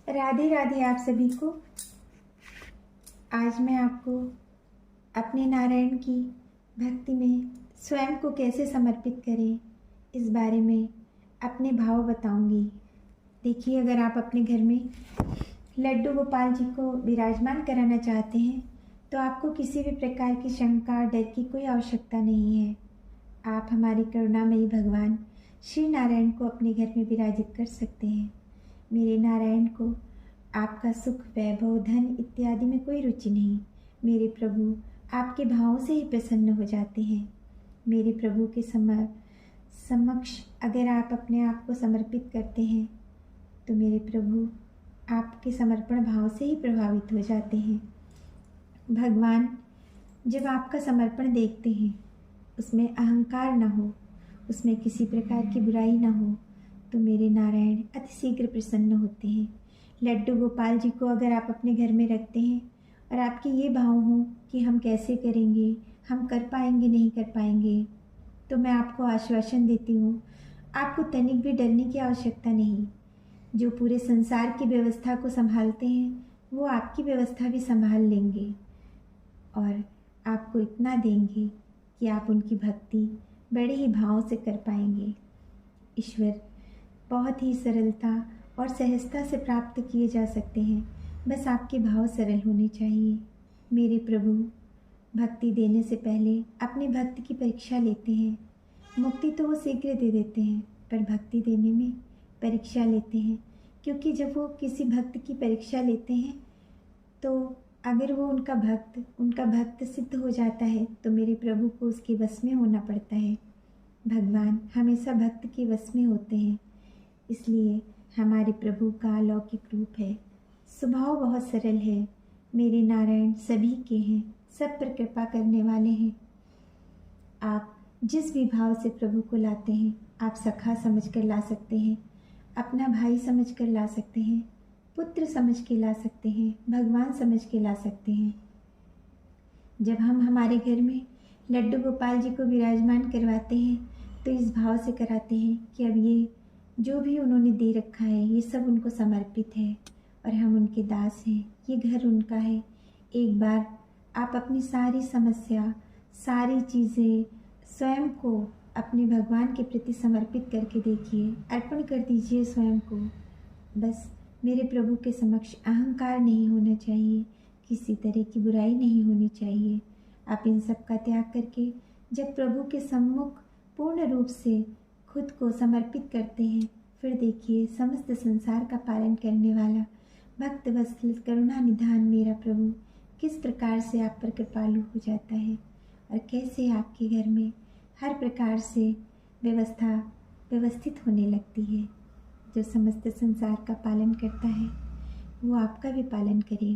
राधे राधे आप सभी को। आज मैं आपको अपने नारायण की भक्ति में स्वयं को कैसे समर्पित करें इस बारे में अपने भाव बताऊंगी। देखिए, अगर आप अपने घर में लड्डू गोपाल जी को विराजमान कराना चाहते हैं तो आपको किसी भी प्रकार की शंका डर की कोई आवश्यकता नहीं है। आप हमारे करुणामयी भगवान श्री नारायण को अपने घर में विराजित कर सकते हैं। मेरे नारायण को आपका सुख, वैभव, धन इत्यादि में कोई रुचि नहीं। मेरे प्रभु आपके भावों से ही प्रसन्न हो जाते हैं। मेरे प्रभु के समक्ष अगर आप अपने आप को समर्पित करते हैं तो मेरे प्रभु आपके समर्पण भाव से ही प्रभावित हो जाते हैं। भगवान जब आपका समर्पण देखते हैं, उसमें अहंकार न हो, उसमें किसी प्रकार की बुराई न हो, तो मेरे नारायण अति शीघ्र प्रसन्न होते हैं। लड्डू गोपाल जी को अगर आप अपने घर में रखते हैं और आपके ये भाव हो कि हम कैसे करेंगे, हम कर पाएंगे नहीं कर पाएंगे, तो मैं आपको आश्वासन देती हूँ, आपको तनिक भी डरने की आवश्यकता नहीं। जो पूरे संसार की व्यवस्था को संभालते हैं वो आपकी व्यवस्था भी संभाल लेंगे और आपको इतना देंगे कि आप उनकी भक्ति बड़े ही भाव से कर पाएंगे। ईश्वर बहुत ही सरलता और सहजता से प्राप्त किए जा सकते हैं, बस आपके भाव सरल होने चाहिए। मेरे प्रभु भक्ति देने से पहले अपनी भक्ति की परीक्षा लेते हैं। मुक्ति तो वो शीघ्र दे देते हैं, पर भक्ति देने में परीक्षा लेते हैं, क्योंकि जब वो किसी भक्त की परीक्षा लेते हैं तो अगर वो उनका भक्त सिद्ध हो जाता है तो मेरे प्रभु को उसके वश में होना पड़ता है। भगवान हमेशा भक्त के वश में होते हैं, इसलिए हमारे प्रभु का अलौकिक रूप है। स्वभाव बहुत सरल है। मेरे नारायण सभी के हैं, सब पर कृपा करने वाले हैं। आप जिस भी भाव से प्रभु को लाते हैं, आप सखा समझ कर ला सकते हैं, अपना भाई समझ कर ला सकते हैं, पुत्र समझ के ला सकते हैं, भगवान समझ के ला सकते हैं। जब हम हमारे घर में लड्डू गोपाल जी को विराजमान करवाते हैं तो इस भाव से कराते हैं कि अब ये जो भी उन्होंने दे रखा है ये सब उनको समर्पित है और हम उनके दास हैं, ये घर उनका है। एक बार आप अपनी सारी समस्या, सारी चीज़ें स्वयं को अपने भगवान के प्रति समर्पित करके देखिए, अर्पण कर दीजिए स्वयं को। बस मेरे प्रभु के समक्ष अहंकार नहीं होना चाहिए, किसी तरह की बुराई नहीं होनी चाहिए। आप इन सब का त्याग करके जब प्रभु के सम्मुख पूर्ण रूप से खुद को समर्पित करते हैं, फिर देखिए समस्त संसार का पालन करने वाला भक्त वत्सल करुणा निधान मेरा प्रभु किस प्रकार से आप पर कृपालु हो जाता है और कैसे आपके घर में हर प्रकार से व्यवस्था व्यवस्थित होने लगती है। जो समस्त संसार का पालन करता है वो आपका भी पालन करेगा।